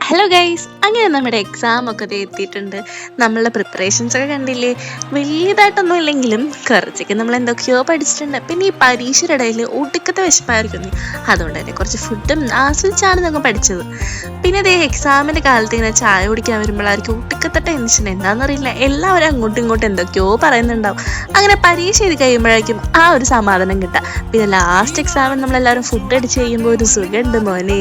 Hello guys, അങ്ങനെ നമ്മുടെ exam ഒക്കെ എത്തിയിട്ടുണ്ട്. നമ്മളുടെ പ്രിപ്പറേഷൻസ് ഒക്കെ കണ്ടില്ലേ? വലിയതായിട്ടൊന്നും ഇല്ലെങ്കിലും കുറച്ചൊക്കെ നമ്മൾ എന്തൊക്കെയോ പഠിച്ചിട്ടുണ്ട്. പിന്നെ ഈ പരീക്ഷയുടെ ഇടയിൽ ഒടുക്കത്തെ വിശപ്പായിരിക്കുന്നു. അതുകൊണ്ട് തന്നെ കുറച്ച് ഫുഡും ആസ്വദിച്ചാണ് ഞങ്ങൾ പഠിച്ചത്. പിന്നെ ഇതേ എക്സാമിൻ്റെ കാലത്ത് ഇങ്ങനെ ചായ കുടിക്കാൻ വരുമ്പോഴായിരിക്കും ഒടുക്കത്തെ ടെൻഷൻ. എന്താണെന്നറിയില്ല, എല്ലാവരും അങ്ങോട്ടും ഇങ്ങോട്ടും എന്തൊക്കെയോ പറയുന്നുണ്ടാവും. അങ്ങനെ പരീക്ഷ എഴുതി കഴിയുമ്പോഴേക്കും ആ ഒരു സമാധാനം കിട്ടുക. പിന്നെ ലാസ്റ്റ് എക്സാമിന് നമ്മളെല്ലാവരും ഫുഡ് അടിച്ച് കഴിയുമ്പോൾ ഒരു സുഖമുണ്ട് മോനെ.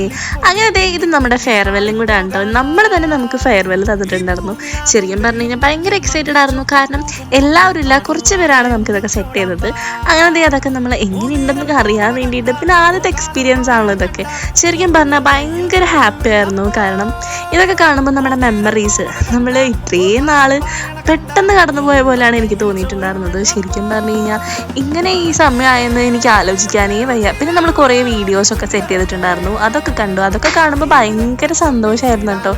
അങ്ങനെ ഇത് നമ്മുടെ ഫെയർവെല്ലും കൂടെ ഉണ്ടോ. നമ്മൾ തന്നെ നമുക്ക് ഫെയർവെൽ തന്നിട്ടുണ്ടായിരുന്നു. ശരിക്കും പറഞ്ഞു കഴിഞ്ഞാൽ ഭയങ്കര എക്സൈറ്റഡ് ആയിരുന്നു. കാരണം എല്ലാവരും ഇല്ല, കുറച്ച് പേരാണ് നമുക്കിതൊക്കെ സെറ്റ് ചെയ്തത്. അങ്ങനെ അതൊക്കെ നമ്മൾ എങ്ങനെയുണ്ടെന്നൊക്കെ അറിയാൻ വേണ്ടിയിട്ട്, പിന്നെ ആദ്യത്തെ എക്സ്പീരിയൻസ് ആണല്ലോ ഇതൊക്കെ. ശരിക്കും പറഞ്ഞാൽ ഭയങ്കര ഹാപ്പി ആയിരുന്നു. കാരണം ഇതൊക്കെ കാണുമ്പോൾ നമ്മുടെ മെമ്മറീസ് നമ്മൾ ഇത്രയും നാൾ പെട്ടെന്ന് കടന്നു പോയ പോലെയാണ് എനിക്ക് തോന്നിയിട്ടുണ്ടായിരുന്നത്. ശരിക്കും പറഞ്ഞു കഴിഞ്ഞാൽ ഇങ്ങനെ ഈ സമയമായെന്ന് എനിക്ക് ആലോചിക്കാനേ വയ്യ. പിന്നെ നമ്മൾ കുറേ വീഡിയോസൊക്കെ സെറ്റ് ചെയ്തിട്ടുണ്ടായിരുന്നു, അതൊക്കെ കണ്ടു. അതൊക്കെ കാണുമ്പോൾ ഭയങ്കര സന്തോഷമായിരുന്നു കേട്ടോ.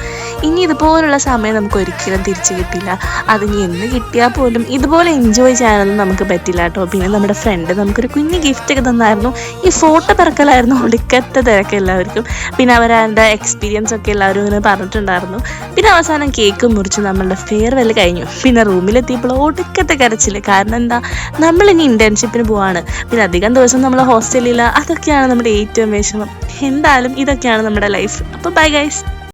ഇനി ഇതുപോലുള്ള സമയം നമുക്ക് ഒരിക്കലും തിരിച്ചു കിട്ടില്ല. അതിനി എന്ന് കിട്ടിയാൽ പോലും ഇതുപോലെ എൻജോയ് ചെയ്യാനൊന്നും നമുക്ക് പറ്റില്ല കേട്ടോ. പിന്നെ നമ്മുടെ ഫ്രണ്ട് നമുക്കൊരു കുഞ്ഞ് ഗിഫ്റ്റ് ഒക്കെ തന്നായിരുന്നു. ഈ ഫോട്ടോ പിറക്കലായിരുന്നു ഒടുക്കത്തെ തിരക്ക് എല്ലാവർക്കും. പിന്നെ അവരുടെ എക്സ്പീരിയൻസ് ഒക്കെ എല്ലാവരും ഇങ്ങനെ പറഞ്ഞിട്ടുണ്ടായിരുന്നു. പിന്നെ അവസാനം കേക്ക് മുറിച്ച് നമ്മളുടെ ഫെയർവെൽ കഴിഞ്ഞു. പിന്നെ റൂമിലെത്തിയപ്പോൾ ഒടുക്കത്തെ കരച്ചിൽ. കാരണം എന്താ, നമ്മളിനി ഇൻറ്റേൺഷിപ്പിന് പോവാണ്. പിന്നെ അധികം ദിവസം നമ്മൾ ഹോസ്റ്റലില്ല. അതൊക്കെയാണ് നമ്മുടെ ഏറ്റവും വിഷമം. എന്തായാലും ഇതൊക്കെയാണ് നമ്മുടെ ലൈഫ്. അപ്പോൾ ബൈ ഗൈസ്.